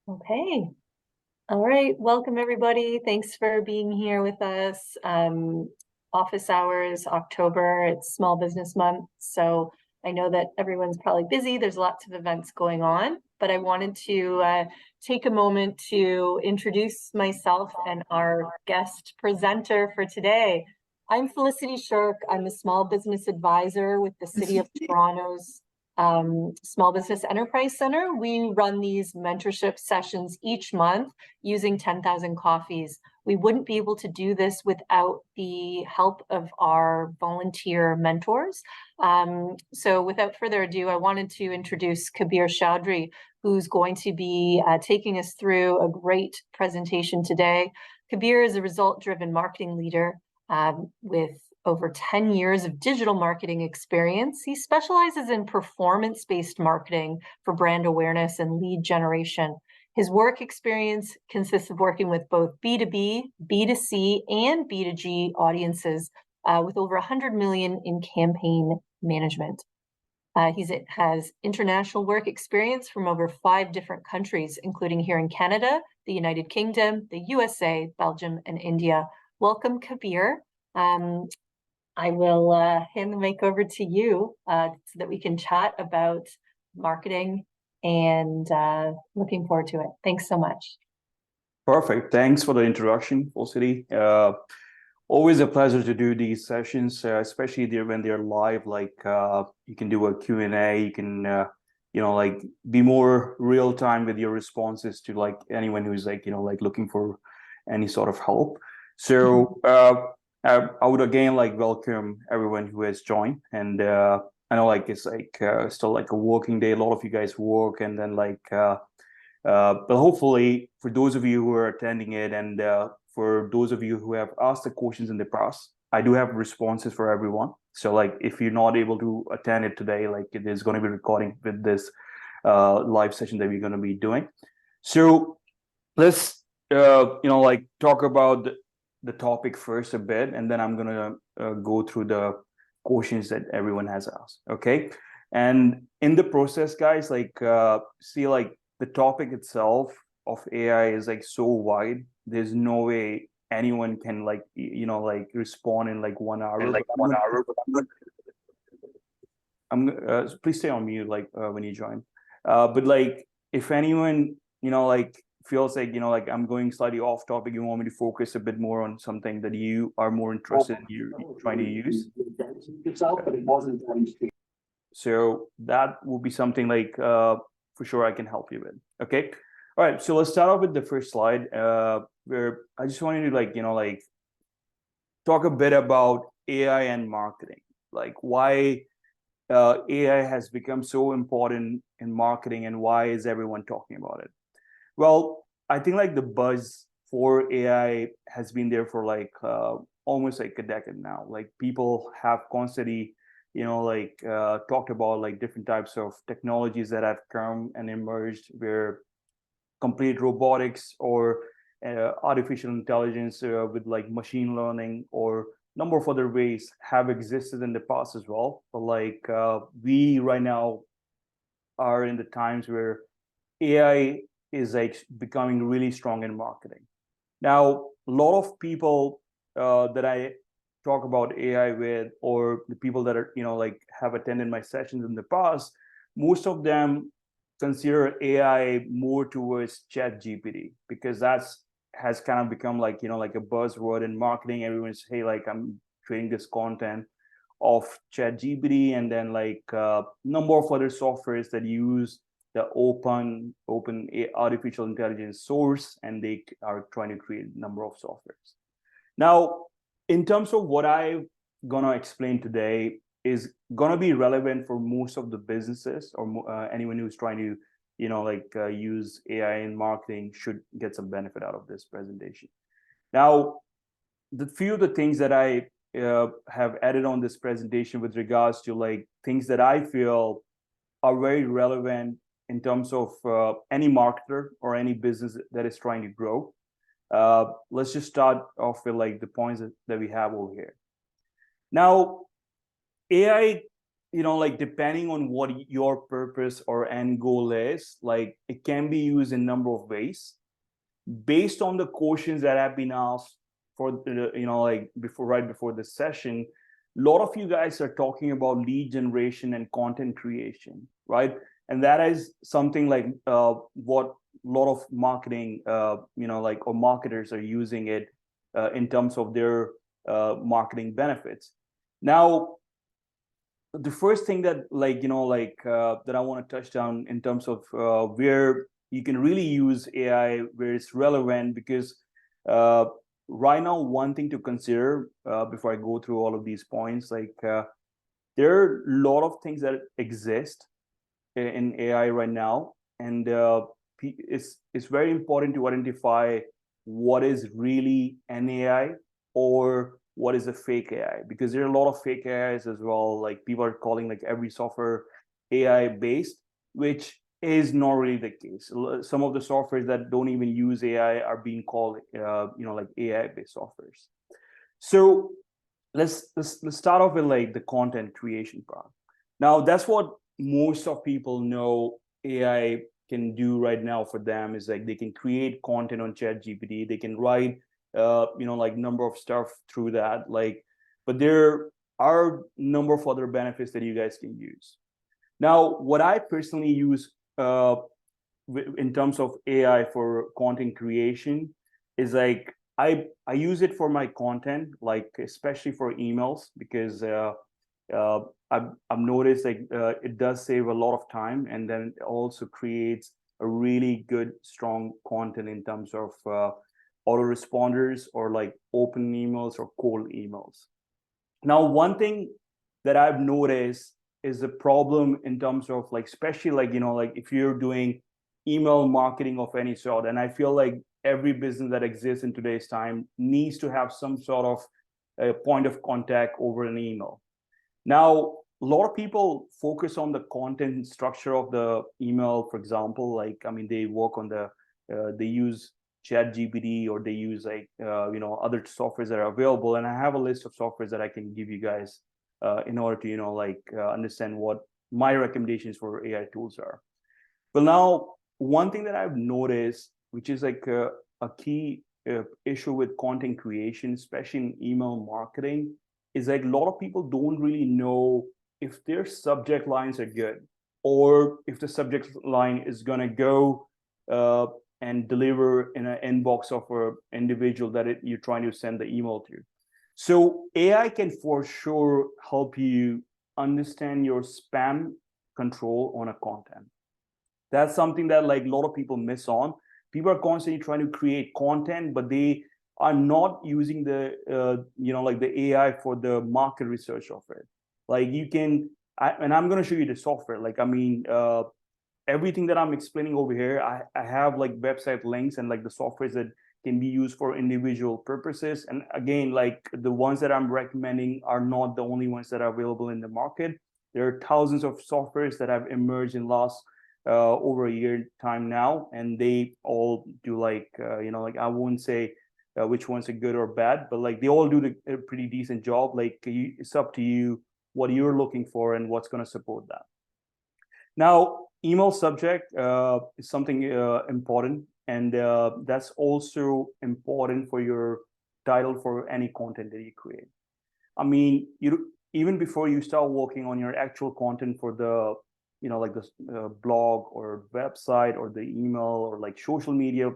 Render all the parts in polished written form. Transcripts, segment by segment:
Okay. All right. Welcome, everybody. Thanks for being here with us. Office hours, October, it's Small Business Month. So I know that everyone's probably busy. There's lots of events going on, but I wanted to take a moment to introduce myself and our guest presenter for today. I'm Felicity Shirk. I'm a small business advisor with the City of Toronto's Small Business Enterprise Center. We run these mentorship sessions each month using 10,000 coffees. We wouldn't be able to do this without the help of our volunteer mentors. So without further ado, I wanted to introduce Kabir Chaudhry, who's going to be taking us through a great presentation today. Kabir is a result-driven marketing leader with over 10 years of digital marketing experience. He specializes in performance-based marketing for brand awareness and lead generation. His work experience consists of working with both B2B, B2C, and B2G audiences with over 100 million in campaign management. He has international work experience from over 5 different countries, including here in Canada, the United Kingdom, the USA, Belgium, and India. Welcome, Kabir. I will hand the mic over to you so that we can chat about marketing and looking forward to it. Thanks so much. Perfect. Thanks for the introduction, Felicity. Always a pleasure to do these sessions, especially when they're live. Like you can do a Q&A, you can like be more real time with your responses to like anyone who's like looking for any sort of help. So I would again like welcome everyone who has joined, and I know like it's like still like a working day. A lot of you guys work, and then like but hopefully for those of you who are attending it, and for those of you who have asked the questions in the past, I do have responses for everyone. So like if you're not able to attend it today, like it is going to be recording with this live session that we're going to be doing. So let's like talk about the topic first a bit, and then I'm gonna go through the questions that everyone has asked. Okay, and in the process, guys, like see like the topic itself of AI is like so wide. There's no way anyone can like like respond in like 1 hour. Please stay on mute like when you join. But like if anyone like feels like like I'm going slightly off topic, you want me to focus a bit more on something that you are more interested in, you're trying to use, so that will be something like for sure I can help you with. Okay, all right, so let's start off with the first slide where I just wanted to like talk a bit about AI and marketing, like why AI has become so important in marketing and why is everyone talking about it. Well, I think like the buzz for AI has been there for like almost like a decade now. Like people have constantly, talked about like different types of technologies that have come and emerged, where complete robotics or artificial intelligence with like machine learning or number of other ways have existed in the past as well. But like we right now are in the times where AI is like becoming really strong in marketing. Now, a lot of people that I talk about AI with, or the people that are like have attended my sessions in the past, most of them consider AI more towards Chat GPT, because that's has kind of become like like a buzzword in marketing. Everyone's, hey, like I'm creating this content of Chat GPT, and then like number of other softwares that use the open artificial intelligence source, and they are trying to create a number of softwares. Now, in terms of what I'm gonna explain today is gonna be relevant for most of the businesses, or anyone who's trying to use AI in marketing should get some benefit out of this presentation. Now, the few of the things that I have added on this presentation with regards to like things that I feel are very relevant in terms of any marketer or any business that is trying to grow. Let's just start off with like the points that we have over here. Now, AI like depending on what your purpose or end goal is, like it can be used in a number of ways based on the questions that have been asked for the, like right before this session. A lot of you guys are talking about lead generation and content creation, right? And that is something like what a lot of marketing, like, or marketers are using it in terms of their marketing benefits. Now, the first thing that that I want to touch down in terms of where you can really use AI, where it's relevant, because uh, right now, one thing to consider before I go through all of these points, there are a lot of things that exist in AI right now, and it's very important to identify what is really an AI or what is a fake AI, because there are a lot of fake AIs as well. Like people are calling like every software AI based, which is not really the case. Some of the softwares that don't even use AI are being called, like AI based softwares. So let's start off with like the content creation part. Now that's what most of people know AI can do right now for them, is like they can create content on Chat GPT, they can write like number of stuff through that, like, but there are number of other benefits that you guys can use. Now what I personally use in terms of AI for content creation is like I use it for my content, like especially for emails, because uh, I've noticed like it does save a lot of time, and then it also creates a really good strong content in terms of autoresponders or like open emails or cold emails. Now, one thing that I've noticed is the problem in terms of like, especially like, like if you're doing email marketing of any sort, and I feel like every business that exists in today's time needs to have some sort of a point of contact over an email. Now, a lot of people focus on the content structure of the email, for example, like, I mean, they work on they use Chat GPT, or they use like, other softwares that are available. And I have a list of softwares that I can give you guys in order to, understand what my recommendations for AI tools are. But now, one thing that I've noticed, which is like a key issue with content creation, especially in email marketing, is like a lot of people don't really know if their subject lines are good, or if the subject line is going to go and deliver in an inbox of an individual that you're trying to send the email to. So AI can for sure help you understand your spam control on a content. That's something that like a lot of people miss on. People are constantly trying to create content, but they are not using the like the AI for the market research of it. Like you can, and I'm going to show you the software. Like, I mean, everything that I'm explaining over here, I have like website links and like the softwares that can be used for individual purposes. And again, like the ones that I'm recommending are not the only ones that are available in the market. There are thousands of softwares that have emerged in last over a year time now, and they all do like like I won't say which ones are good or bad, but like they all do a pretty decent job. Like it's up to you what you're looking for and what's going to support that. Now, email subject is something important, and that's also important for your title for any content that you create. I mean, even before you start working on your actual content for the like the blog or website or the email or like social media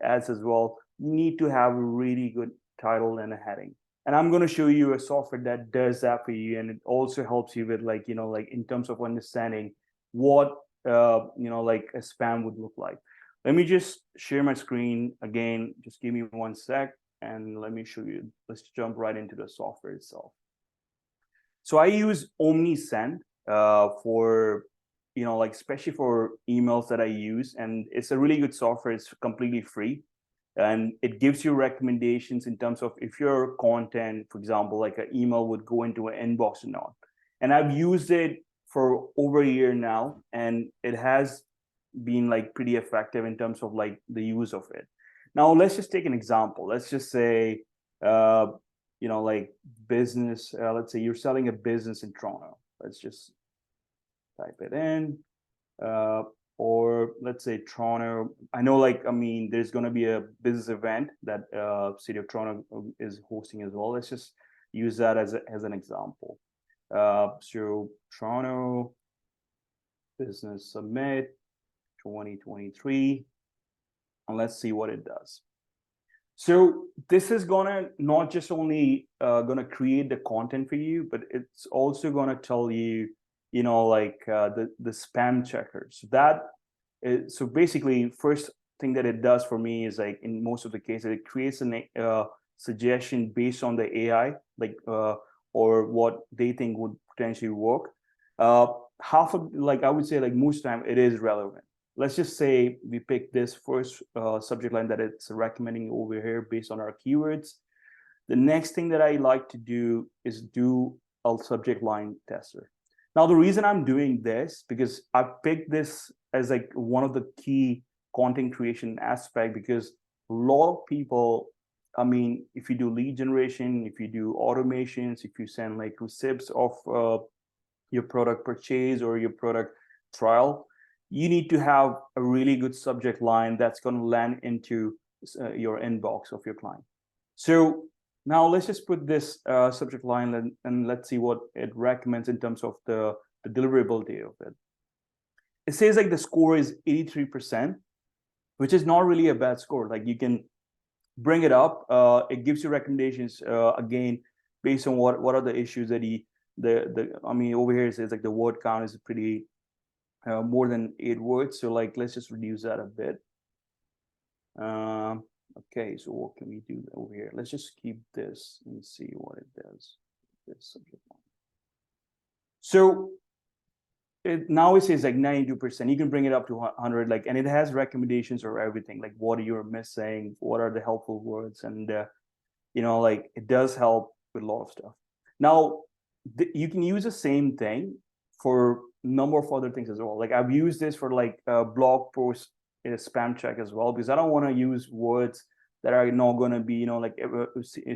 ads as well, you need to have a really good title and a heading. And I'm going to show you a software that does that for you, and it also helps you with like like in terms of understanding what like a spam would look like. Let me just share my screen again. Just give me one sec, and let me show you. Let's jump right into the software itself. So I use OmniSend for like especially for emails that I use, and it's a really good software. It's completely free, and it gives you recommendations in terms of if your content, for example, like an email would go into an inbox or not. And I've used it for over a year now, and it has been like pretty effective in terms of like the use of it. Now let's just take an example. Let's just say like business, let's say you're selling a business in Toronto. Let's just type it in. Or let's say Toronto. I know, like, I mean, there's going to be a business event that City of Toronto is hosting as well. Let's just use that as an example. So Toronto Business Summit 2023, and let's see what it does. So this is gonna not just only gonna create the content for you, but it's also gonna tell you, you know, like the spam checkers. So that is, so basically, first thing that it does for me is, like, in most of the cases, it creates a suggestion based on the AI, like or what they think would potentially work. Half of, like, I would say, like, most time it is relevant. Let's just say we pick this first subject line that it's recommending over here based on our keywords. The next thing that I like to do is do a subject line tester. Now, the reason I'm doing this, because I picked this as like one of the key content creation aspect, because a lot of people, I mean, if you do lead generation, if you do automations, if you send like receipts of your product purchase or your product trial, you need to have a really good subject line that's going to land into your inbox of your client. So now let's just put this subject line and let's see what it recommends in terms of the deliverability of it. It says like the score is 83%, which is not really a bad score. Like, you can bring it up. It gives you recommendations again based on what are the issues that I mean, over here it says like the word count is pretty more than 8 words. So like, let's just reduce that a bit. Okay, so what can we do over here? Let's just keep this and see what it does. This subject line. So now it says like 92%. You can bring it up to 100, like, and it has recommendations or everything, like what you're missing, what are the helpful words, and you know, like, it does help with a lot of stuff. Now, you can use the same thing for a number of other things as well. Like, I've used this for like a blog post in a spam check as well, because I don't want to use words that are not going to be, you know, like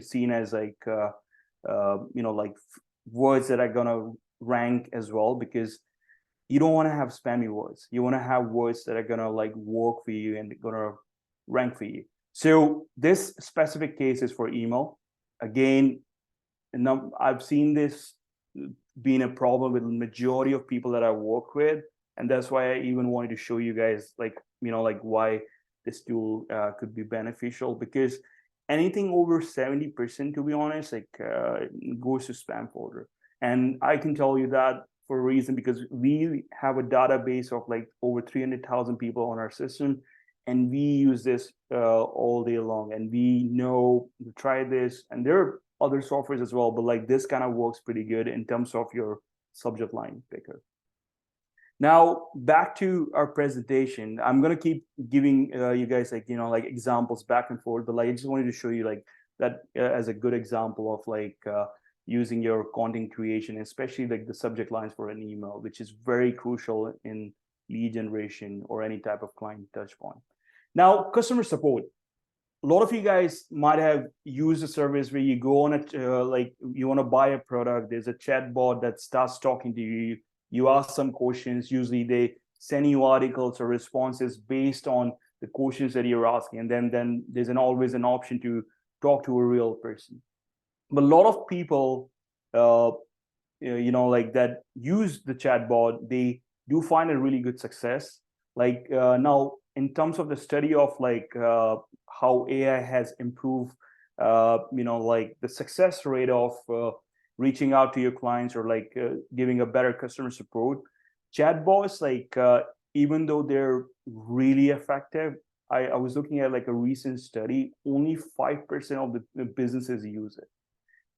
seen as like you know, like words that are going to rank as well, because you don't want to have spammy words. You want to have words that are going to like work for you and going to rank for you. So this specific case is for email. Again, I've seen this being a problem with the majority of people that I work with, and that's why I even wanted to show you guys, like, you know, like why this tool could be beneficial, because anything over 70%, to be honest, like goes to spam folder. And I can tell you that for a reason, because we have a database of like over 300,000 people on our system, and we use this all day long, and we know, we try this, and there are other softwares as well, but like this kind of works pretty good in terms of your subject line picker. Now, back to our presentation. I'm going to keep giving you guys, like, you know, like examples back and forth, but like, I just wanted to show you like that as a good example of like using your content creation, especially like the subject lines for an email, which is very crucial in lead generation or any type of client touch point. Now, customer support. A lot of you guys might have used a service where you go on it, like you want to buy a product, there's a chat bot that starts talking to you, you ask some questions, usually they send you articles or responses based on the questions that you're asking, and then there's always an option to talk to a real person. But a lot of people, you know, like that use the chat bot, they do find a really good success. Like now, in terms of the study of like how AI has improved, you know, like the success rate of reaching out to your clients or like giving a better customer support, chatbots, like even though they're really effective, I was looking at like a recent study, only 5% of the businesses use it.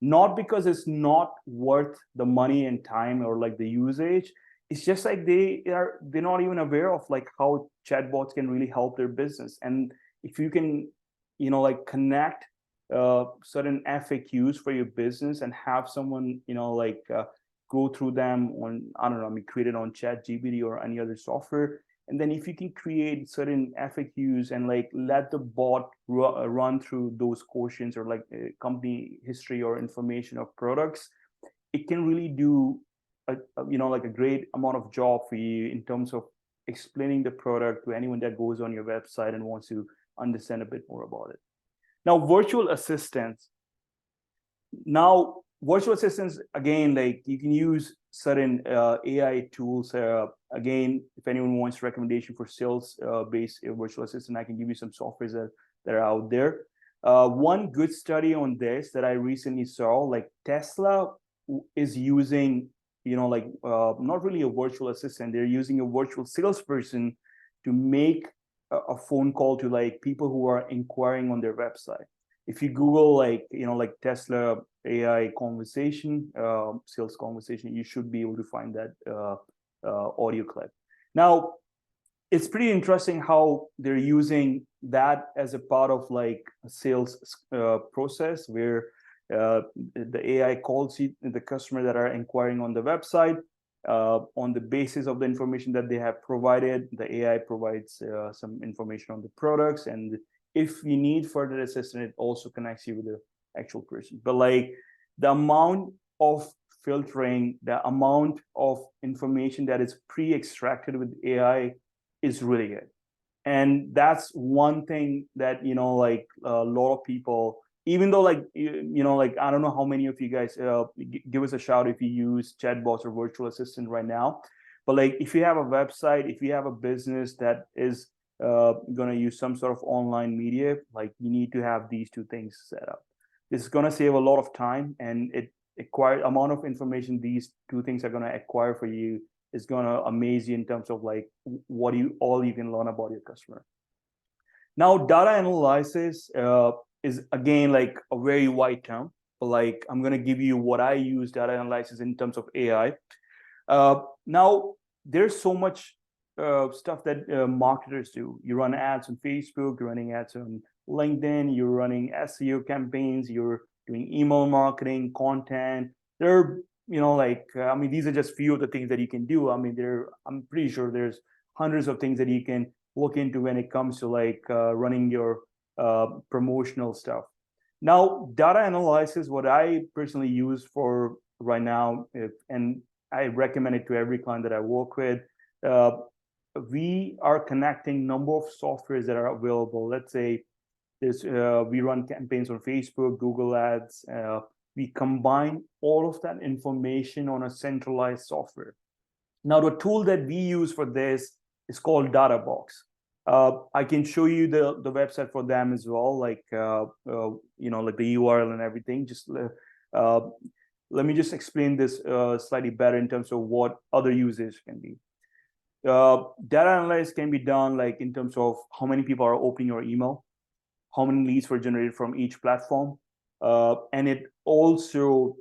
Not because it's not worth the money and time or like the usage, it's just like they're not even aware of like how chatbots can really help their business. And if you can, you know, like connect certain FAQs for your business and have someone, you know, like go through them on, I don't know, I mean, create it on ChatGPT or any other software. And then if you can create certain FAQs and like let the bot run through those questions or like company history or information of products, it can really do like a great amount of job for you in terms of explaining the product to anyone that goes on your website and wants to understand a bit more about it. Now, virtual assistants. Now, virtual assistants, again, like you can use certain AI tools. Again, if anyone wants recommendation for sales based virtual assistant, I can give you some softwares that are out there. One good study on this that I recently saw, like Tesla is using, not really a virtual assistant. They're using a virtual salesperson to make a phone call to like people who are inquiring on their website. If you Google like Tesla AI conversation, sales conversation, you should be able to find that audio clip. Now, it's pretty interesting how they're using that as a part of like a sales process where the AI calls the customer that are inquiring on the website. On the basis of the information that they have provided, the AI provides some information on the products, and if you need further assistance, it also connects you with the actual person. But like the amount of filtering, the amount of information that is pre-extracted with AI is really good. And that's one thing that, like a lot of people, even though like, I don't know how many of you guys give us a shout if you use chatbots or virtual assistant right now. But like, if you have a website, if you have a business that is going to use some sort of online media, like you need to have these two things set up. This is going to save a lot of time, and it acquire amount of information these two things are going to acquire for you is going to amaze you in terms of like what you can learn about your customer. Now, data analysis is again like a very wide term, but like I'm going to give you what I use data analysis in terms of AI. Now, there's so much stuff that marketers do. You run ads on Facebook, you're running ads on LinkedIn, you're running SEO campaigns, you're doing email marketing, content. There are, these are just few of the things that you can do. I'm pretty sure there's hundreds of things that you can look into when it comes to like running your promotional stuff. Now, data analysis, what I personally use for right now, and I recommend it to every client that I work with, we are connecting number of softwares that are available. Let's say we run campaigns on Facebook, Google Ads. We combine all of that information on a centralized software. Now, the tool that we use for this is called DataBox. I can show you the website for them as well, like like the URL and everything. Just let me just explain this slightly better in terms of what other users can be. Data analysis can be done like in terms of how many people are opening your email, how many leads were generated from each platform, and it also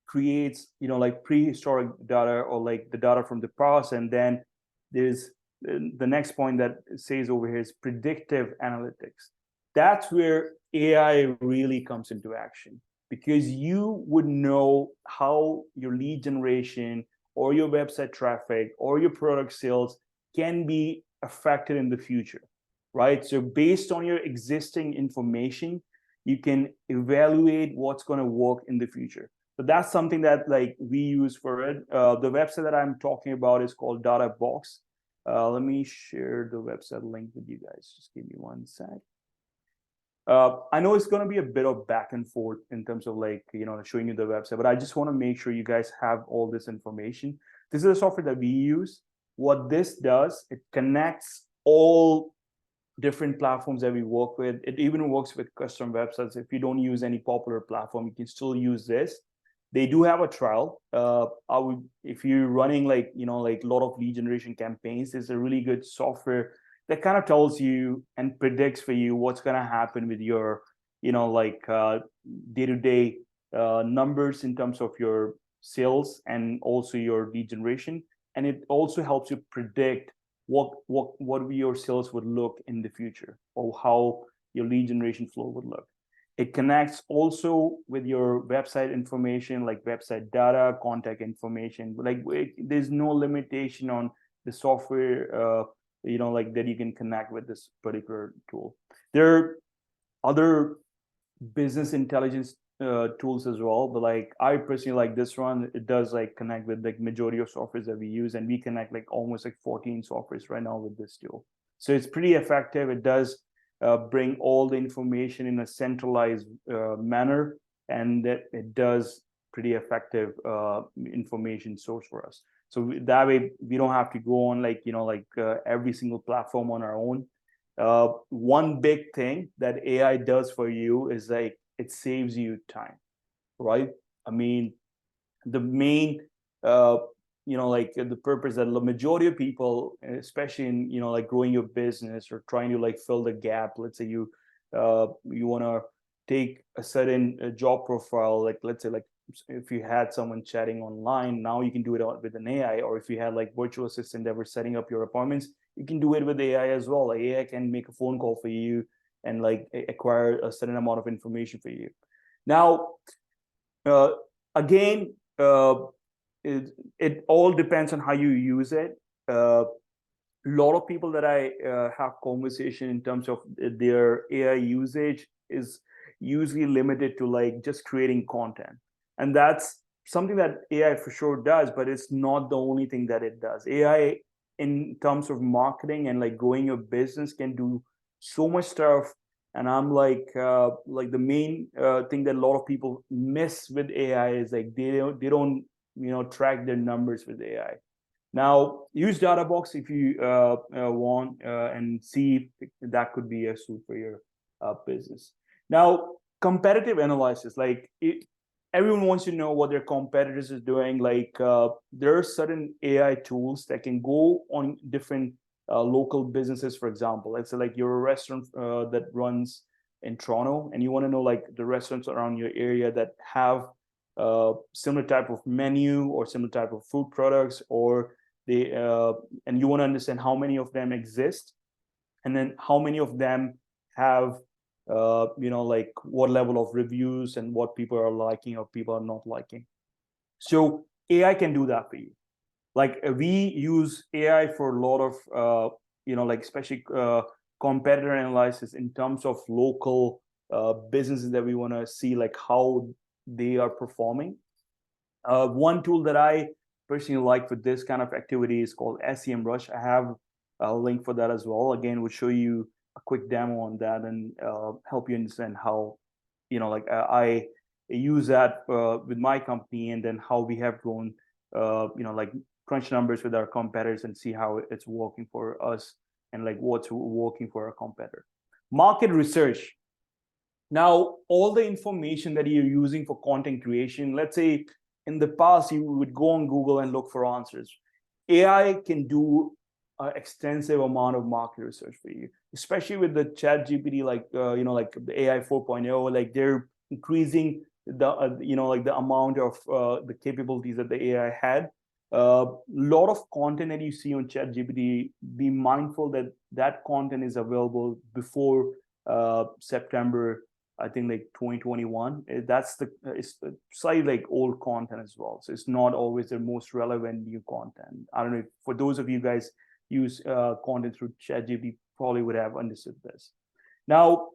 creates like prehistoric data or like the data from the past. And then there's the next point that says over here is predictive analytics. That's where AI really comes into action, because you would know how your lead generation or your website traffic or your product sales can be affected in the future, right? So based on your existing information, you can evaluate what's going to work in the future. So that's something that like we use for it. The website that I'm talking about is called DataBox. Let me share the website link with you guys. Just give me one sec. I know it's going to be a bit of back and forth in terms of like, showing you the website, but I just want to make sure you guys have all this information. This is a software that we use. What this does, it connects all different platforms that we work with. It even works with custom websites. If you don't use any popular platform, you can still use this. They do have a trial. If you're running like, like a lot of lead generation campaigns, it's a really good software that kind of tells you and predicts for you what's going to happen with your, day-to-day numbers in terms of your sales and also your lead generation. And it also helps you predict what your sales would look in the future, or how your lead generation flow would look. It connects also with your website information, like website data, contact information. Like there's no limitation on the software, like that you can connect with this particular tool. There are other business intelligence tools as well, but like I personally like this one. It does like connect with like majority of softwares that we use, and we connect like almost like 14 softwares right now with this tool. So it's pretty effective. It does bring all the information in a centralized manner, and it does pretty effective information source for us. So that way we don't have to go on like every single platform on our own. One big thing that AI does for you is like it saves you time, right? I mean, the main like the purpose that the majority of people, especially in like growing your business or trying to like fill the gap. Let's say you want to take a certain job profile, like let's say like if you had someone chatting online, now you can do it with an AI. Or if you had like virtual assistant that were setting up your appointments, you can do it with AI as well. Like AI can make a phone call for you and like acquire a certain amount of information for you. Now, uh, again, it all depends on how you use it. A lot of people that I have conversation in terms of their AI usage is usually limited to like just creating content, and that's something that AI for sure does, but it's not the only thing that it does. AI in terms of marketing and like growing your business can do so much stuff. And I'm like the main thing that a lot of people miss with AI is like they don't track their numbers with AI. Now, use Databox if you want and see if that could be a suit for your business. Now, competitive analysis, everyone wants to know what their competitors are doing. There are certain AI tools that can go on different local businesses. For example, let's say like you're a restaurant that runs in Toronto, and you want to know like the restaurants around your area that have similar type of menu or similar type of food products, or they and you want to understand how many of them exist, and then how many of them have like what level of reviews and what people are liking or people are not liking. So AI can do that for you. Like we use AI for a lot of like especially competitor analysis in terms of local businesses that we want to see like how they are performing. One tool that I personally like for this kind of activity is called SEMrush. I have a link for that as well. Again, we'll show you a quick demo on that and help you understand how, I use that with my company, and then how we have grown, like crunch numbers with our competitors and see how it's working for us and like what's working for our competitor. Market research. Now, all the information that you're using for content creation, let's say in the past, you would go on Google and look for answers. AI can do an extensive amount of market research for you, especially with the chat GPT, like the AI 4.0, like they're increasing the, like the amount of the capabilities that the AI had. A lot of content that you see on chat GPT, be mindful that that content is available before September, I think like 2021. That's it's slightly like old content as well. So it's not always the most relevant new content. I don't know if for those of you guys use content through ChatGPT, probably would have understood this. Now,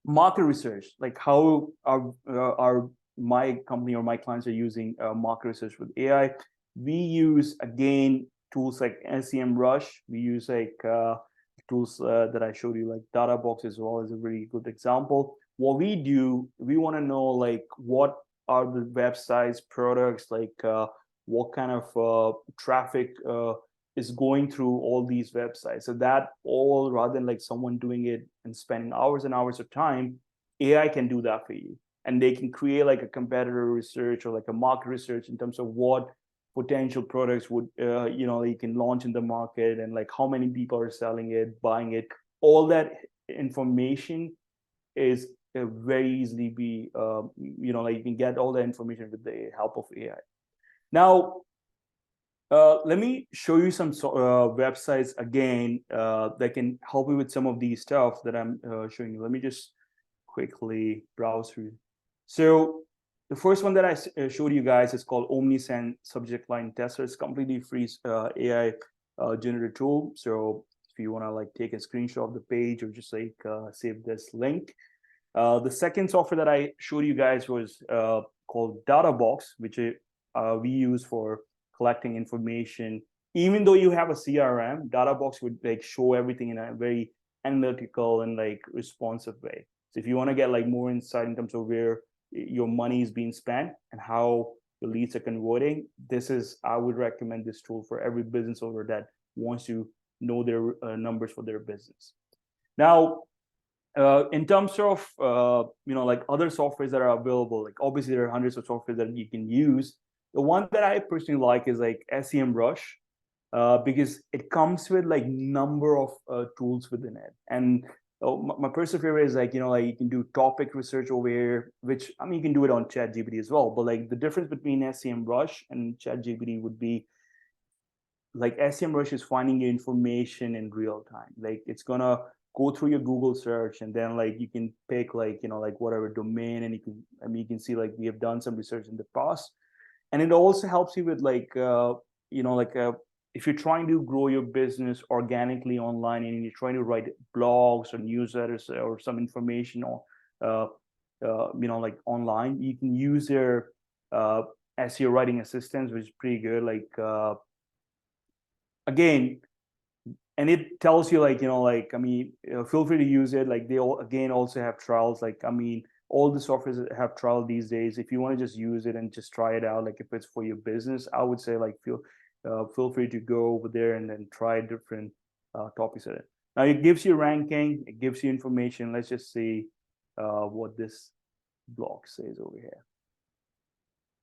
market research, like how are my company or my clients are using market research with AI. We use again tools like SEMrush. We use like tools that I showed you, like Databox as well, is a very good example. What we do, we want to know like what are the websites, products, like what kind of traffic is going through all these websites. So that all, rather than like someone doing it and spending hours and hours of time, AI can do that for you. And they can create like a competitor research or like a market research in terms of what potential products would you can launch in the market, and like how many people are selling it, buying it. All that information is very easily be like you can get all the information with the help of AI. Now, let me show you some websites again that can help you with some of these stuff that I'm showing you. Let me just quickly browse through. So the first one that I showed you guys is called Omnisend Subject Line Tester. It's completely free AI generated tool. So if you want to like take a screenshot of the page or just like save this link. The second software that I showed you guys was called Databox, which we use for collecting information. Even though you have a CRM, Databox would like show everything in a very analytical and like responsive way. So if you want to get like more insight in terms of where your money is being spent and how the leads are converting, I would recommend this tool for every business owner that wants to know their numbers for their business. Now, in terms of like other softwares that are available, like obviously there are hundreds of software that you can use. The one that I personally like is like SEMrush, because it comes with like number of tools within it. And my personal favorite is like you can do topic research over here, which I mean you can do it on ChatGPT as well. But like the difference between SEMrush and ChatGPT would be like SEMrush is finding your information in real time. Like it's gonna go through your Google search, and then like you can pick like like whatever domain, and you can see like we have done some research in the past, and it also helps you with like if you're trying to grow your business organically online and you're trying to write blogs or newsletters or some information or like online, you can use their SEO writing assistance, which is pretty good. Like again, and it tells you like I mean feel free to use it. Like they all again also have trials. Like I mean all the softwares have trial these days. If you want to just use it and just try it out, like if it's for your business, I would say like feel free to go over there and then try different topics of it. Now it gives you ranking, it gives you information. Let's just see what this blog says over here.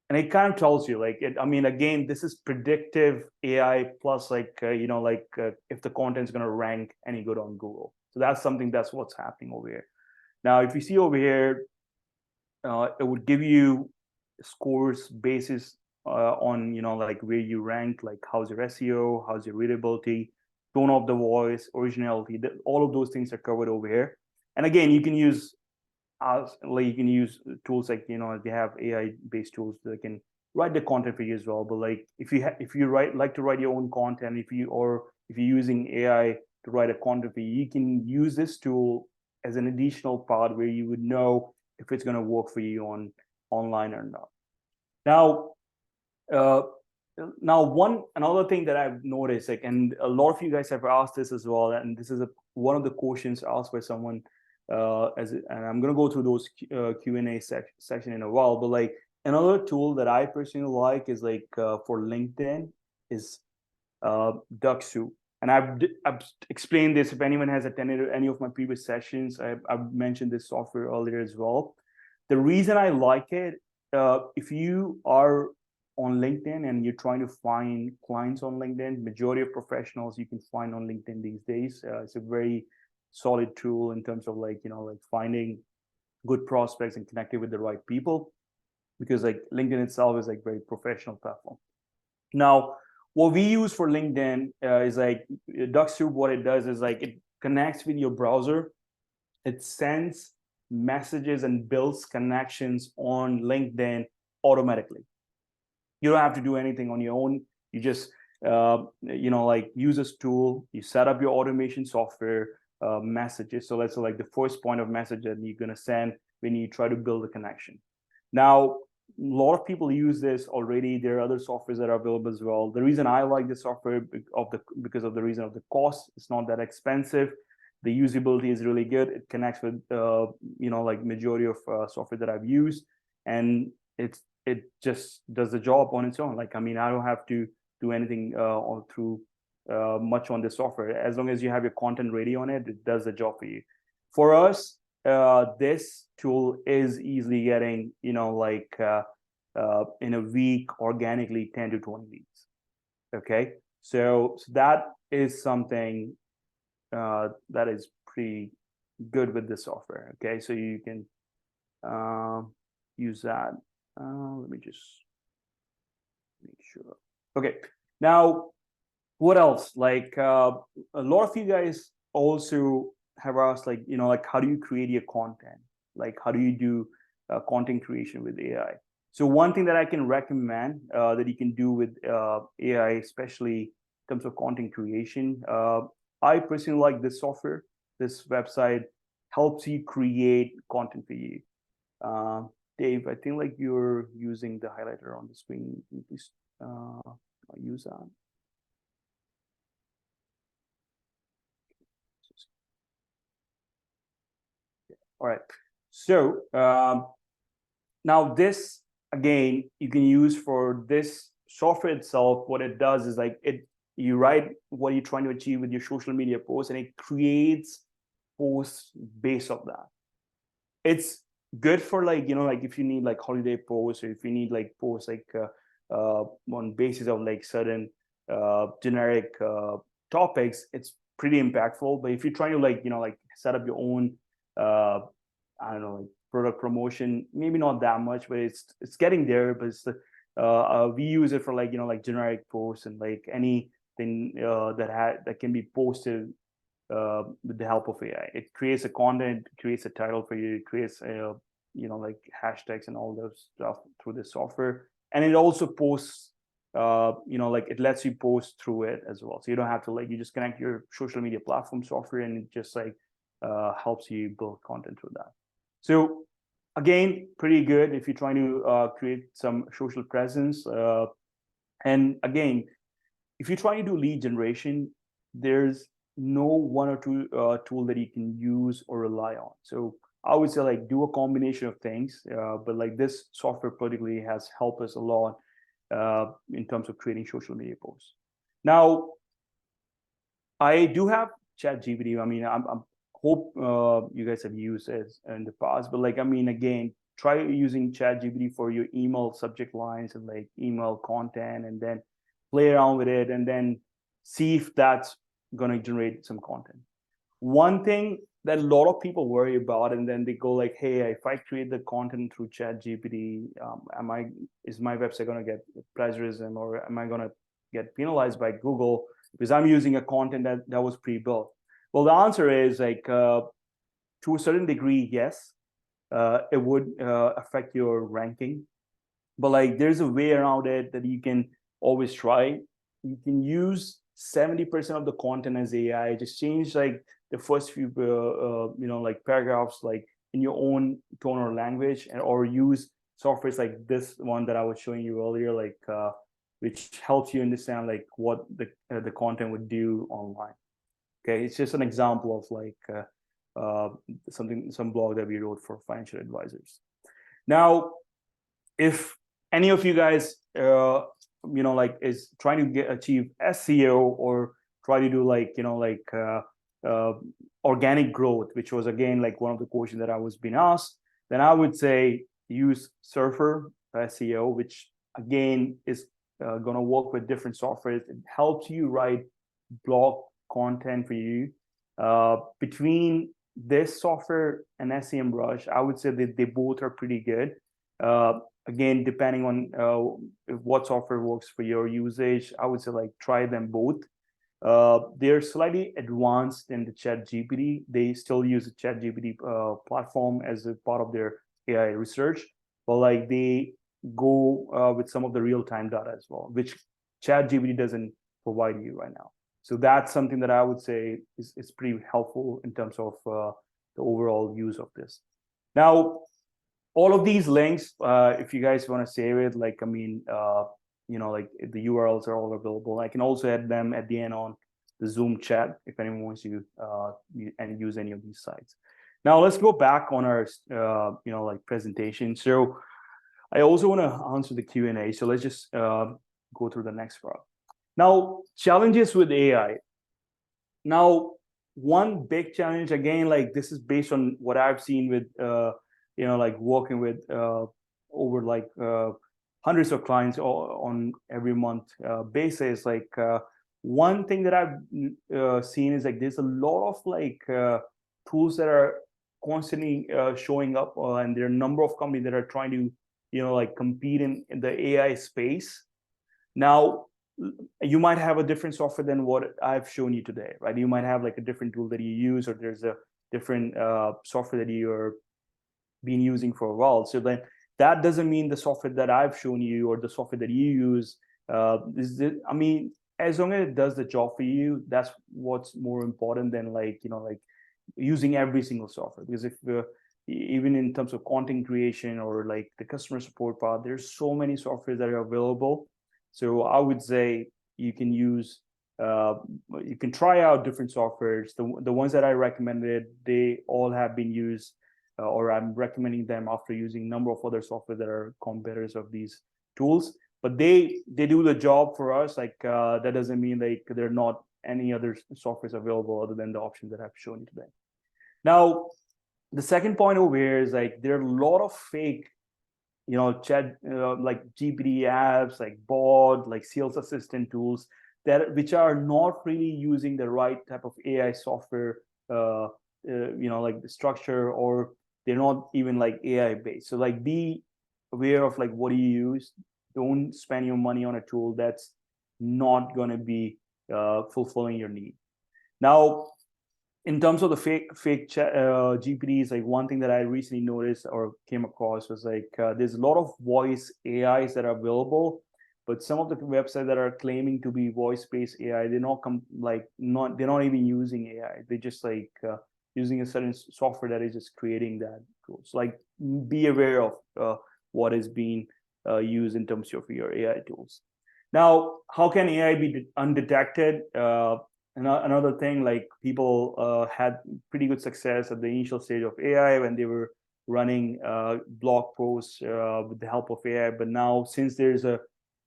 And it kind of tells you like I mean again, this is predictive AI plus like if the content is going to rank any good on Google. So that's what's happening over here. Now if you see over here, it would give you scores basis on like where you rank, like how's your SEO, how's your readability, tone of the voice, originality. All of those things are covered over here. And again, you can use tools like they have AI based tools that can write the content for you as well. But like if you like to write your own content, if you're using AI to write a content for you, you can use this tool as an additional part where you would know if it's going to work for you online or not. Now, another thing that I've noticed, like, and a lot of you guys have asked this as well, and this is one of the questions asked by someone. And I'm going to go through those Q&A section in a while. But like another tool that I personally like is like for LinkedIn is DuckSoup. And I've explained this. If anyone has attended any of my previous sessions, I've mentioned this software earlier as well. The reason I like it, if you are on LinkedIn and you're trying to find clients on LinkedIn, majority of professionals you can find on LinkedIn these days. It's a very solid tool in terms of like finding good prospects and connecting with the right people, because like LinkedIn itself is like very professional platform. Now, what we use for LinkedIn is like DuckSoup. What it does is like it connects with your browser. It sends messages and builds connections on LinkedIn automatically. You don't have to do anything on your own. You just use this tool. You set up your automation software messages. So that's like the first point of message that you're going to send when you try to build a connection. Now, a lot of people use this already. There are other softwares that are available as well. The reason I like this software because of the reason of the cost. It's not that expensive. The usability is really good. It connects with like majority of software that I've used, and it just does the job on its own. Like I mean, I don't have to do anything much on this software. As long as you have your content ready on it, it does the job for you. For us, this tool is easily getting in a week organically 10 to 20 leads. Okay, so that is something that is pretty good with the software. Okay, so you can use that. Let me just make sure. Okay, now what else? Like a lot of you guys also have asked, like how do you create your content? Like how do you do content creation with AI? So one thing that I can recommend that you can do with AI, especially in terms of content creation, I personally like this software, this website helps you create content for you. Dave, I think like you're using the highlighter on the screen. Can you please use that? All right. So now this, again, you can use for this software itself. What it does is like you write what you're trying to achieve with your social media posts, and it creates posts based off that. It's good for like, like if you need like holiday posts, or if you need like posts like on basis of like certain generic topics, it's pretty impactful. But if you're trying to like, like set up your own I don't know, like product promotion, maybe not that much, but it's getting there. But it's we use it for like, like generic posts and like anything that can be posted with the help of AI. It creates a content, creates a title for you, it creates like hashtags and all those stuff through the software, and it also posts. Like it lets you post through it as well, so you don't have to like, you just connect your social media platform software, and it just like helps you build content through that. So again, pretty good if you're trying to create some social presence. And again, if you're trying to do lead generation, there's no one or two tool that you can use or rely on. So I would say like do a combination of things, but like this software particularly has helped us a lot in terms of creating social media posts. Now, I do have ChatGPT. I mean, I'm hope you guys have used it in the past, but like, I mean, again, try using ChatGPT for your email subject lines and like email content, and then play around with it, and then see if that's going to generate some content. One thing that a lot of people worry about, and then they go like, hey, if I create the content through ChatGPT, is my website going to get plagiarism, or am I going to get penalized by Google because I'm using a content that was pre-built? Well, the answer is like, to a certain degree, yes, it would affect your ranking, but like there's a way around it that you can always try. You can use 70% of the content as AI. Just change like the first few, like paragraphs, like in your own tone or language, or use softwares like this one that I was showing you earlier, like which helps you understand like what the content would do online. Okay, it's just an example of like some blog that we wrote for financial advisors. Now, if any of you guys like is trying to achieve SEO, or try to do like organic growth, which was again like one of the questions that I was being asked, then I would say use Surfer SEO, which again is going to work with different softwares. It helps you write blog content for you. Between this software and SEMrush, I would say that they both are pretty good. Again, depending on what software works for your usage, I would say like try them both. They're slightly advanced in the ChatGPT. They still use the ChatGPT platform as a part of their AI research, but like they go with some of the real-time data as well, which ChatGPT doesn't provide you right now. So that's something that I would say is pretty helpful in terms of the overall use of this. Now, all of these links, if you guys want to save it, like, I mean, like the URLs are all available. I can also add them at the end on the Zoom chat if anyone wants to and use any of these sites. Now let's go back on our, like presentation. So I also want to answer the Q&A. So let's just go through the next part. Now, challenges with AI. Now, one big challenge, again, like this is based on what I've seen with, like working with over like hundreds of clients on every month basis. Like one thing that I've seen is like there's a lot of like tools that are constantly showing up, and there are a number of companies that are trying to, like compete in the AI space. Now, you might have a different software than what I've shown you today, right? You might have like a different tool that you use, or there's a different software that you're been using for a while. So then that doesn't mean the software that I've shown you or the software that you use I mean, as long as it does the job for you, that's what's more important than like, like using every single software, because if even in terms of content creation or like the customer support part, there's so many softwares that are available. So I would say you can use you can try out different softwares. The ones that I recommended, they all have been used, or I'm recommending them after using a number of other software that are competitors of these tools. But they do the job for us. Like that doesn't mean like there are not any other softwares available other than the options that I've shown you today. Now, the second point over here is like there are a lot of fake, chat like GPT apps, like bot, like sales assistant tools which are not really using the right type of AI software, like the structure, or they're not even like AI based. So like be aware of like what do you use. Don't spend your money on a tool that's not going to be fulfilling your need. Now, in terms of the fake chat, GPTs, like one thing that I recently noticed or came across was like there's a lot of voice AIs that are available, but some of the websites that are claiming to be voice-based AI, they're not even using AI. They're just like using a certain software that is just creating that tool. So like be aware of what is being used in terms of your AI tools. Now, how can AI be undetected? Another thing, like people had pretty good success at the initial stage of AI when they were running blog posts with the help of AI. But now, since there's a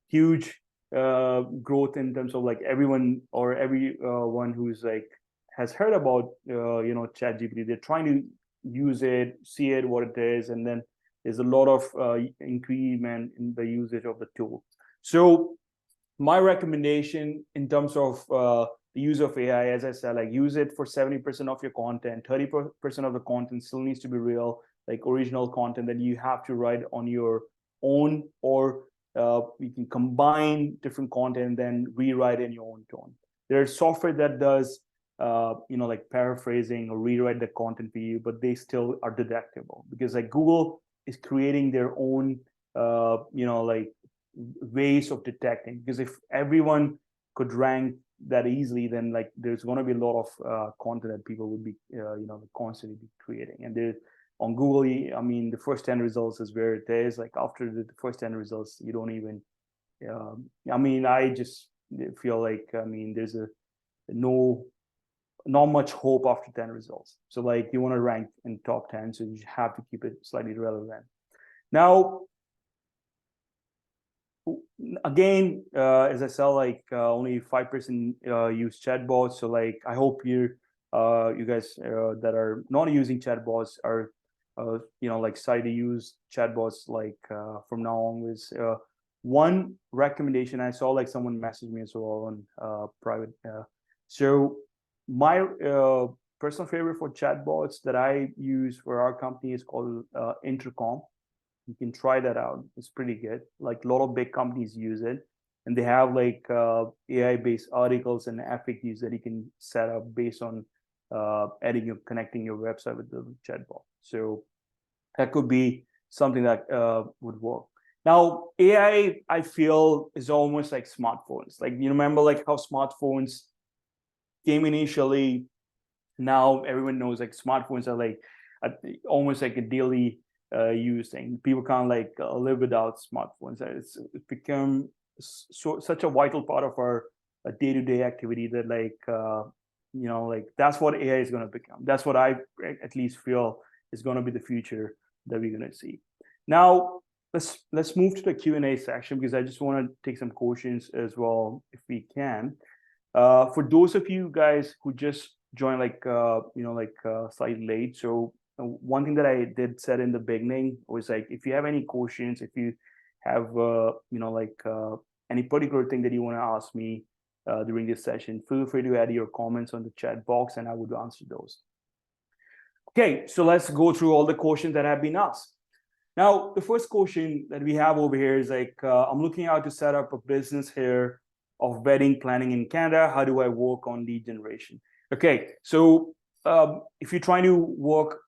huge growth in terms of like everyone who's like has heard about ChatGPT, they're trying to use it, see it, what it is, and then there's a lot of increment in the usage of the tool. So my recommendation in terms of the use of AI, as I said, like use it for 70% of your content. 30% of the content still needs to be real, like original content that you have to write on your own, or you can combine different content and then rewrite in your own tone. There's software that does like paraphrasing or rewrite the content for you, but they still are detectable, because like Google is creating their own like ways of detecting. Because if everyone could rank that easily, then like there's going to be a lot of content that people would be constantly be creating. And there on Google, I mean, the first 10 results is where it is. Like after the first 10 results, you don't even I mean, I just feel like, I mean, there's not much hope after 10 results. So like you want to rank in top 10, so you have to keep it slightly relevant. Now, again, as I said, like only 5% use chatbots. So like I hope you guys that are not using chatbots are like starting to use chatbots like from now onwards. One recommendation, I saw like someone messaged me as well on private. So my personal favorite for chatbots that I use for our company is called Intercom. You can try that out. It's pretty good. Like a lot of big companies use it, and they have like AI-based articles and FAQs that you can set up based on connecting your website with the chatbot. So that could be something that would work. Now, AI, I feel, is almost like smartphones. Like you remember like how smartphones came initially. Now everyone knows like smartphones are like almost like a daily use thing. People can't like live without smartphones. It's become such a vital part of our day-to-day activity that like like that's what AI is going to become. That's what I at least feel is going to be the future that we're going to see. Now let's move to the Q&A section, because I just want to take some questions as well if we can. For those of you guys who just joined like slightly late, so one thing that I did said in the beginning was like, if you have any questions, if you have any particular thing that you want to ask me during this session, feel free to add your comments on the chat box and I would answer those. Okay, so let's go through all the questions that have been asked. Now, the first question that we have over here is like, I'm looking out to set up a business here of wedding planning in Canada. How do I work on lead generation? Okay, so if you're trying to work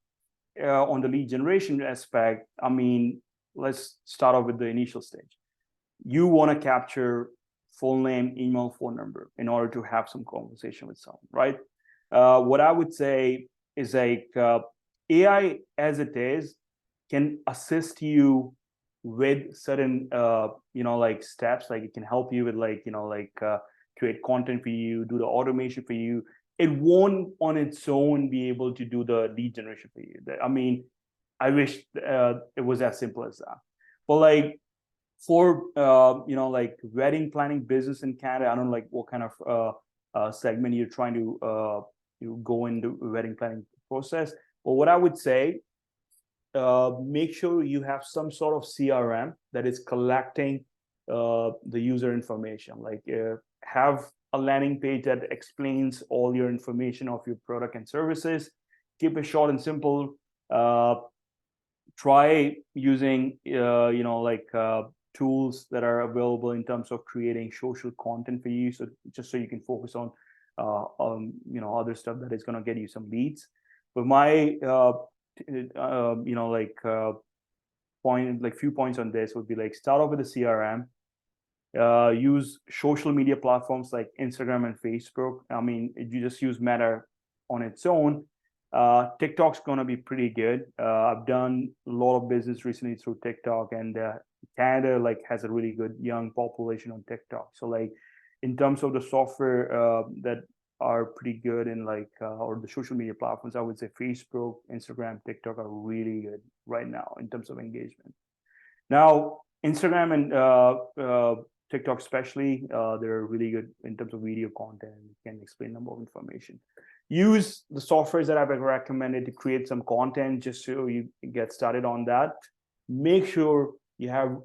on the lead generation aspect, I mean, let's start off with the initial stage. You want to capture full name, email, phone number in order to have some conversation with someone, right? What I would say is like AI as it is can assist you with certain like steps. Like it can help you with like create content for you, do the automation for you. It won't on its own be able to do the lead generation for you. I mean, I wish it was as simple as that. But like for like wedding planning business in Canada, I don't know like what kind of segment you're trying to you go into wedding planning process. But what I would say, make sure you have some sort of CRM that is collecting the user information. Like have a landing page that explains all your information of your product and services. Keep it short and simple. Try using tools that are available in terms of creating social content for you, so just so you can focus on other stuff that is going to get you some leads. But my few points on this would be like start off with a CRM. Use social media platforms like Instagram and Facebook. I mean, you just use Meta on its own. TikTok's gonna be pretty good. I've done a lot of business recently through TikTok, and Canada like has a really good young population on TikTok. So like in terms of the software that are pretty good in or the social media platforms, I would say Facebook, Instagram, TikTok are really good right now in terms of engagement. Now, Instagram and TikTok especially, they're really good in terms of video content. You can explain a number of information. Use the softwares that I've recommended to create some content just so you get started on that. Make sure you have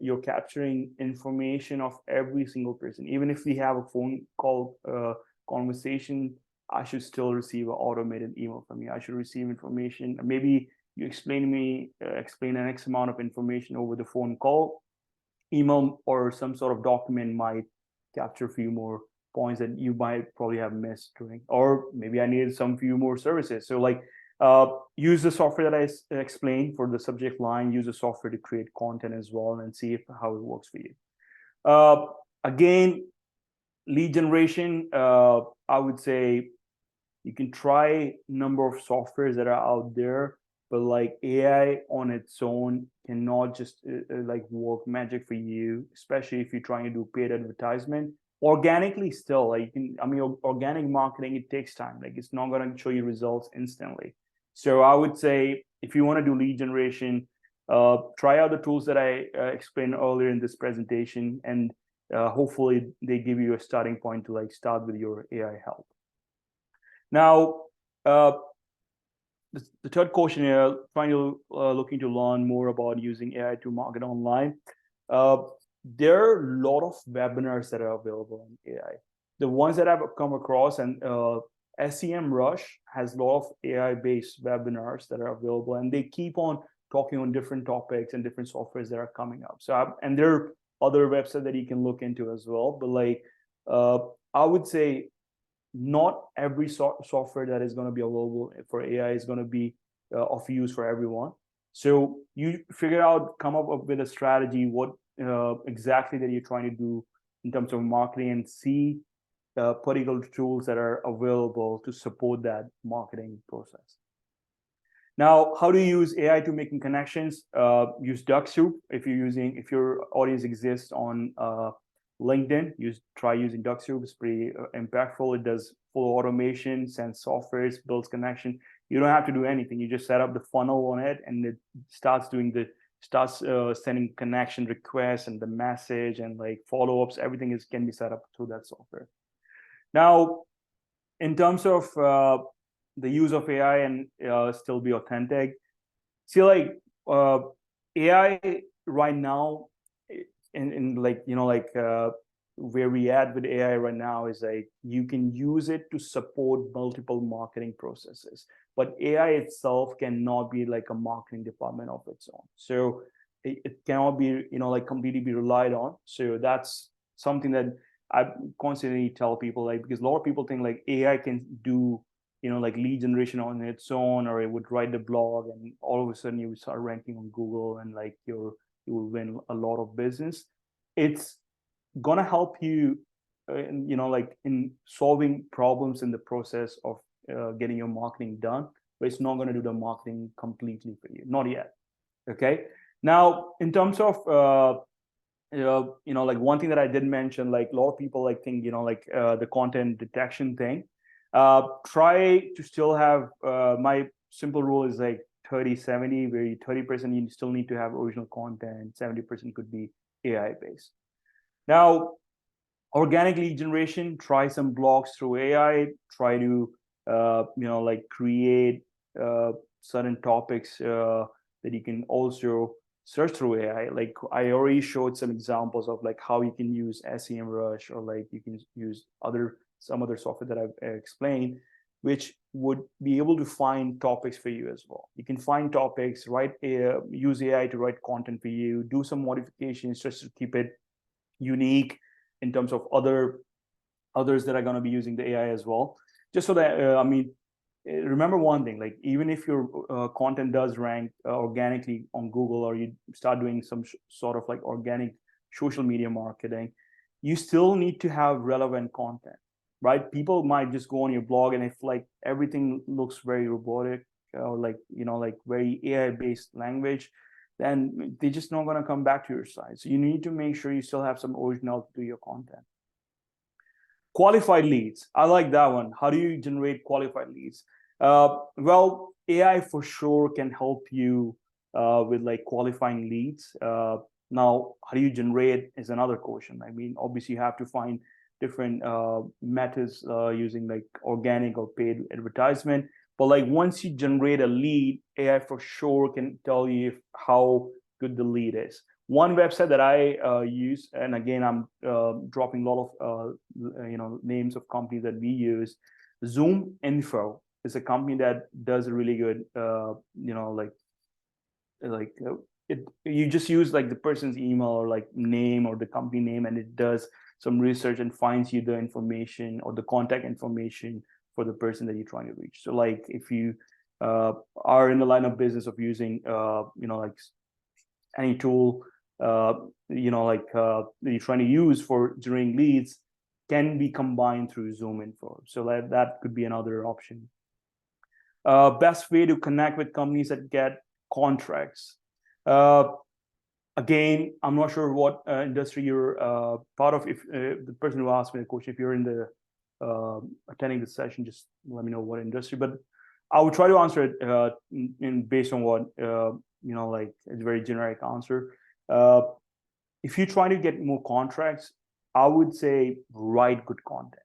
you're capturing information of every single person. Even if we have a phone call conversation, I should still receive an automated email from you. I should receive information. Maybe you explain an X amount of information over the phone call. Email or some sort of document might capture a few more points that you might probably have missed during, or maybe I needed some few more services. So like use the software that I explained for the subject line, use the software to create content as well, and see how it works for you. Again, lead generation, I would say you can try a number of softwares that are out there, but like AI on its own cannot just like work magic for you, especially if you're trying to do paid advertisement. Organically still, like organic marketing, it takes time. Like it's not going to show you results instantly. So I would say if you want to do lead generation, try out the tools that I explained earlier in this presentation, and hopefully they give you a starting point to like start with your AI help. Now, the third question here, looking to learn more about using AI to market online. There are a lot of webinars that are available on AI. The ones that I've come across, and SEM Rush has a lot of AI-based webinars that are available, and they keep on talking on different topics and different softwares that are coming up. So, and there are other websites that you can look into as well. But like, I would say not every software that is going to be available for AI is going to be of use for everyone. So you figure out, come up with a strategy, what exactly that you're trying to do in terms of marketing, and see particular tools that are available to support that marketing process. Now, how do you use AI to making connections? Use Duck Soup. If your audience exists on LinkedIn, try using Duck Soup. It's pretty impactful. It does full automation, sends softwares, builds connection. You don't have to do anything. You just set up the funnel on it, and it starts sending connection requests and the message and like follow-ups. Everything can be set up through that software. Now, in terms of the use of AI and still be authentic, see, like AI right now, in where we at with AI right now is like you can use it to support multiple marketing processes, but AI itself cannot be like a marketing department of its own. So it cannot be completely be relied on. So that's something that I constantly tell people, like, because a lot of people think like AI can do like lead generation on its own, or it would write the blog and all of a sudden you would start ranking on Google and like you will win a lot of business. It's gonna help you in solving problems in the process of getting your marketing done, but it's not going to do the marketing completely for you, not yet. Okay. Now, in terms of like one thing that I did mention, like a lot of people like think, like the content detection thing. Try to still have my simple rule is like 30-70, where 30% you still need to have original content, 70% could be AI based. Now, organic lead generation, try some blogs through AI, try to like create certain topics that you can also search through AI. Like I already showed some examples of like how you can use SEMrush, or like you can use some other software that I've explained, which would be able to find topics for you as well. You can find topics, use AI to write content for you, do some modifications just to keep it unique in terms of others that are going to be using the AI as well. Just so that, remember one thing, like even if your content does rank organically on Google, or you start doing some sort of like organic social media marketing, you still need to have relevant content, right? People might just go on your blog, and if like everything looks very robotic, or like, like very AI based language, then they're just not going to come back to your site. So you need to make sure you still have some originality to your content. Qualified leads. I like that one. How do you generate qualified leads? Well, AI for sure can help you with like qualifying leads. Now, how do you generate is another question. I mean, obviously you have to find different methods using like organic or paid advertisement. But like once you generate a lead, AI for sure can tell you how good the lead is. One website that I use, and again, I'm dropping a lot of names of companies that we use. Zoom Info is a company that does a really good, you just use like the person's email or like name or the company name, and it does some research and finds you the information or the contact information for the person that you're trying to reach. So like if you are in the line of business of using like any tool that you're trying to use for generating leads, can be combined through Zoom Info. So that could be another option. Best way to connect with companies that get contracts. Again, I'm not sure what industry you're part of. If the person who asked me the question, if you're in the attending the session, just let me know what industry. But I will try to answer it based on what like it's a very generic answer. If you try to get more contracts, I would say write good content.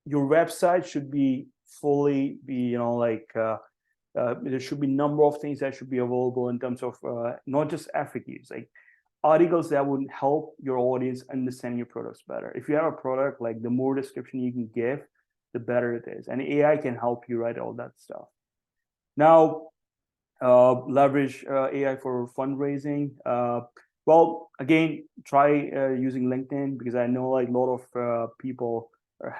Your website should be fully there should be a number of things that should be available in terms of not just FAQs, like articles that would help your audience understand your products better. If you have a product, like the more description you can give, the better it is. And AI can help you write all that stuff. Now, leverage AI for fundraising. Well, again, try using LinkedIn, because I know like a lot of people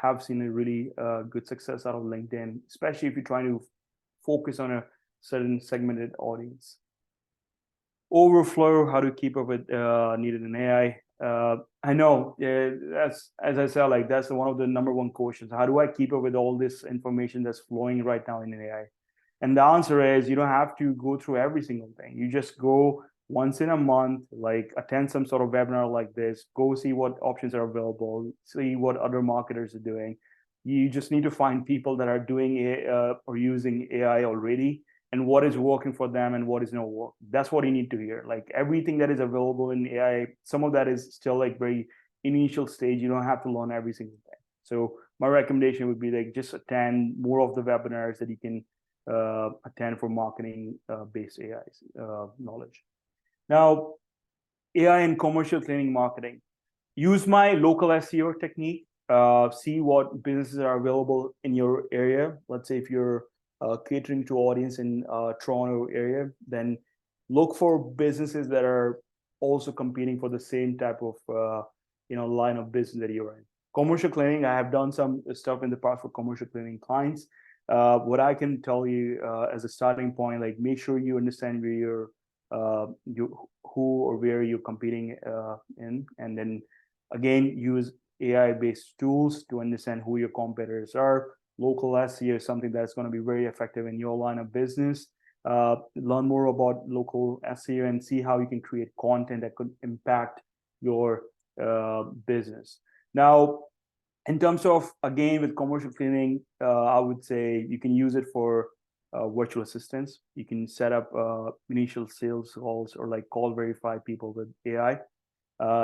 have seen a really good success out of LinkedIn, especially if you're trying to focus on a certain segmented audience. Overflow, how to keep up with needed in AI. I know that's, as I said, like that's one of the number one questions. How do I keep up with all this information that's flowing right now in AI? And the answer is you don't have to go through every single thing. You just go once in a month, like attend some sort of webinar like this, go see what options are available, see what other marketers are doing. You just need to find people that are doing or using AI already, and what is working for them and what is not working. That's what you need to hear. Like everything that is available in AI, some of that is still like very initial stage. You don't have to learn every single thing. So my recommendation would be like just attend more of the webinars that you can attend for marketing based AI knowledge. Now, AI and commercial cleaning marketing. Use my local SEO technique. See what businesses are available in your area. Let's say if you're catering to audience in Toronto area, then look for businesses that are also competing for the same type of line of business that you're in. Commercial cleaning, I have done some stuff in the past for commercial cleaning clients. What I can tell you as a starting point, like make sure you understand where you're who or where you're competing in, and then again use AI-based tools to understand who your competitors are. Local SEO is something that's going to be very effective in your line of business. Learn more about local SEO and see how you can create content that could impact your business. Now, in terms of, again, with commercial cleaning, I would say you can use it for virtual assistants. You can set up initial sales calls or like call verify people with AI.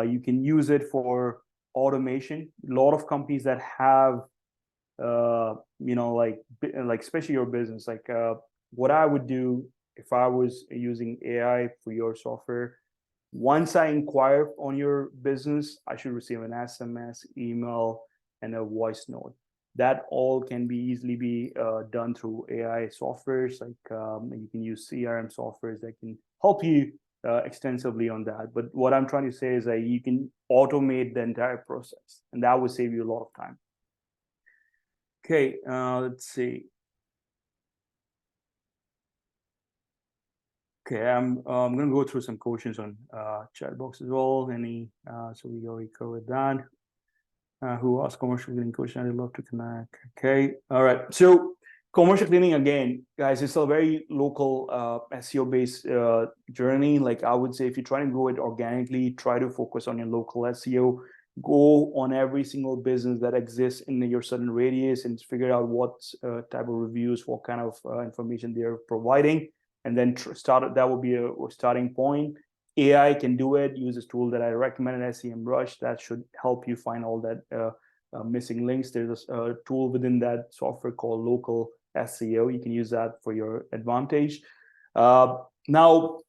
You can use it for automation. A lot of companies that have, like especially your business, like what I would do if I was using AI for your software, once I inquire on your business, I should receive an SMS, email, and a voice note. That all can be easily be done through AI softwares. Like you can use CRM softwares that can help you extensively on that. But what I'm trying to say is that you can automate the entire process, and that will save you a lot of time. Okay, let's see. Okay, I'm going to go through some questions on chat box as well. So we already covered that. Who asked commercial cleaning question? I'd love to connect. Okay, all right. So commercial cleaning, again, guys, it's a very local SEO based journey. Like I would say, if you try and grow it organically, try to focus on your local SEO. Go on every single business that exists in your certain radius and figure out what type of reviews, what kind of information they're providing, and then start. That will be a starting point. AI can do it. Use this tool that I recommended, SEMrush. That should help you find all that missing links. There's a tool within that software called Local SEO. You can use that for your advantage. Now,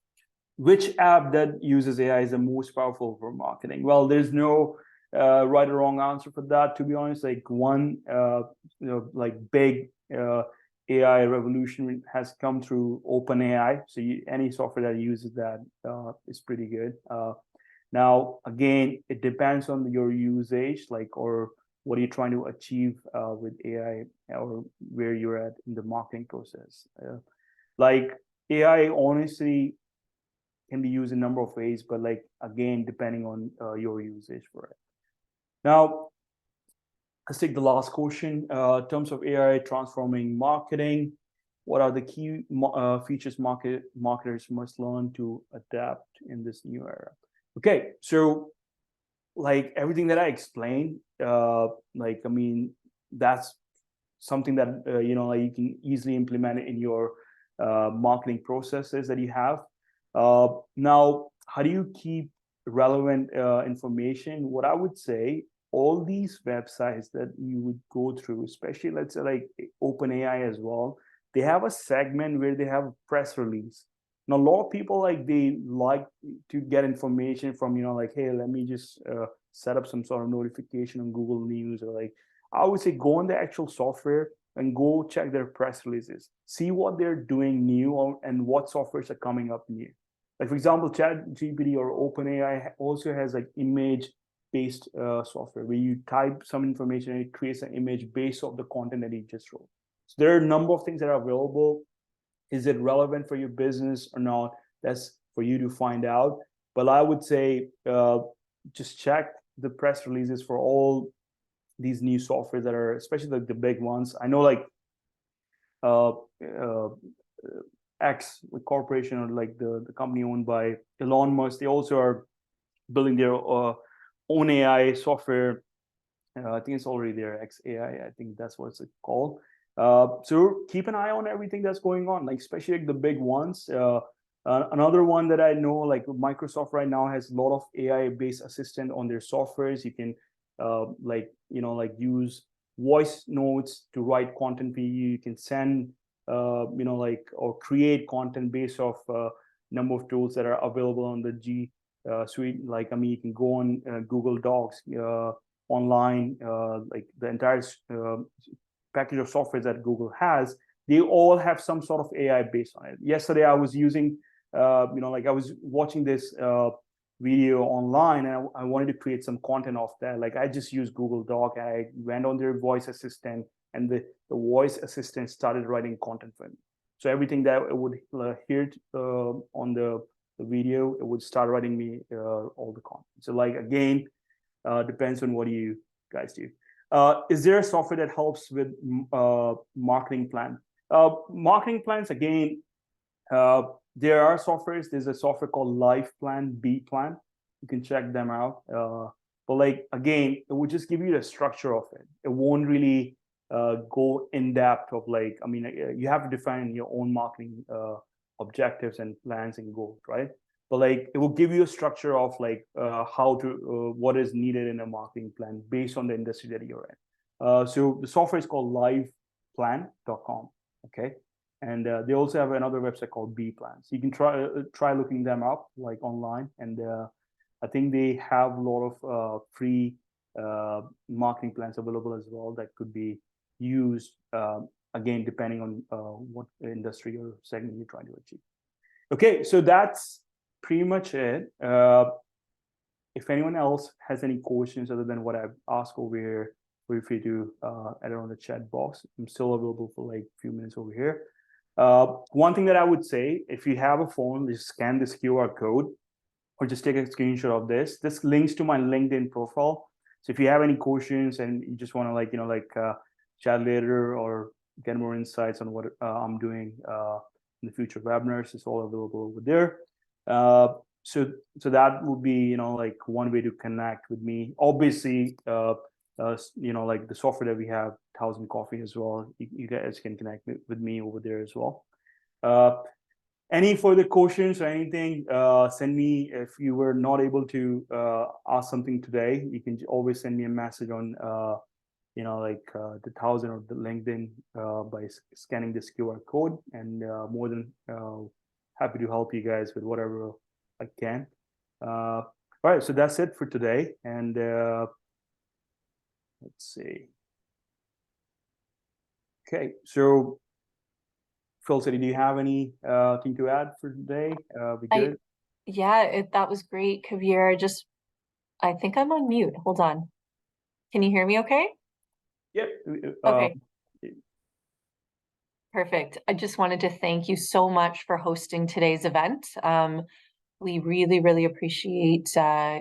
which app that uses AI is the most powerful for marketing? Well, there's no right or wrong answer for that. To be honest, like one, like big AI revolution has come through OpenAI. So any software that uses that is pretty good. Now, again, it depends on your usage, like, or what are you trying to achieve with AI, or where you're at in the marketing process. Like AI, honestly, can be used in a number of ways, but like, again, depending on your usage for it. Now, let's take the last question. In terms of AI transforming marketing, what are the key features marketers must learn to adapt in this new era? Okay, so like everything that I explained, like, I mean, that's something that, like you can easily implement it in your marketing processes that you have. Now, how do you keep relevant information? What I would say, all these websites that you would go through, especially let's say like OpenAI as well, they have a segment where they have a press release. Now, a lot of people like they like to get information from, like, hey, let me just set up some sort of notification on Google News, or like, I would say go on the actual software and go check their press releases, see what they're doing new and what softwares are coming up new. Like, for example, ChatGPT or OpenAI also has like image-based software where you type some information and it creates an image based off the content that you just wrote. So there are a number of things that are available. Is it relevant for your business or not? That's for you to find out. But I would say just check the press releases for all these new software that are, especially like the big ones. I know like X corporation, or like the company owned by Elon Musk, they also are building their own AI software. I think it's already there, XAI. I think that's what it's called. So keep an eye on everything that's going on, like especially like the big ones. Another one that I know, like Microsoft right now has a lot of AI-based assistant on their softwares. You can like use voice notes to write content for you. You can send like, or create content based off number of tools that are available on the G Suite. Like, I mean, you can go on Google Docs online, like the entire package of software that Google has. They all have some sort of AI based on it. Yesterday, I was using, like I was watching this video online, and I wanted to create some content off that. Like, I just used Google Doc. I went on their voice assistant, and the voice assistant started writing content for me. So everything that it would hear on the video, it would start writing me all the content. So like, again, depends on what you guys do. Is there a software that helps with marketing plan? Marketing plans, again, there are softwares. There's a software called Life Plan, B Plan. You can check them out. But like, again, it would just give you the structure of it. It won't really go in depth of like, I mean, you have to define your own marketing objectives and plans and goals, right? But like, it will give you a structure of like how to, what is needed in a marketing plan based on the industry that you're in. So the software is called liveplan.com, okay? And they also have another website called B Plan. So you can try looking them up like online. And I think they have a lot of free marketing plans available as well that could be used, again, depending on what industry or segment you're trying to achieve. Okay, so that's pretty much it. If anyone else has any questions other than what I've asked over here, feel free to add it on the chat box. I'm still available for like a few minutes over here. One thing that I would say, if you have a phone, just scan this QR code or just take a screenshot of this. This links to my LinkedIn profile. So if you have any questions and you just want to like, chat later or get more insights on what I'm doing in the future webinars, it's all available over there. So that would be, like one way to connect with me. Obviously, like the software that we have, 1000 Coffee as well. You guys can connect with me over there as well. Any further questions or anything, send me. If you were not able to ask something today, you can always send me a message on, the 1000 or the LinkedIn by scanning this QR code, and more than happy to help you guys with whatever I can. All right, so that's it for today. And let's see. Okay, so Phil, do you have any thing to add for today? We good? Yeah, that was great, Kabir. I think I'm on mute. Hold on. Can you hear me okay? Yep. Okay. Perfect. I just wanted to thank you so much for hosting today's event. We really, really appreciate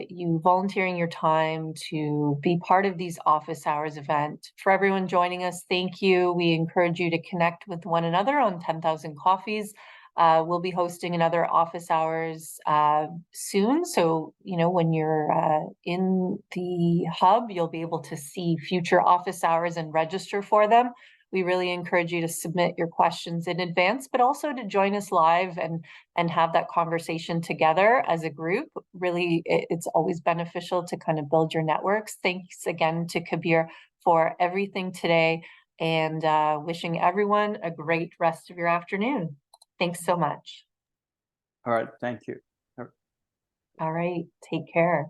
you volunteering your time to be part of these office hours event. For everyone joining us, thank you. We encourage you to connect with one another on 10,000 Coffees. We'll be hosting another office hours soon. So, when you're in the hub, you'll be able to see future office hours and register for them. We really encourage you to submit your questions in advance, but also to join us live and have that conversation together as a group. Really, it's always beneficial to kind of build your networks. Thanks again to Kabir for everything today, and wishing everyone a great rest of your afternoon. Thanks so much. All right, thank you. All right, take care.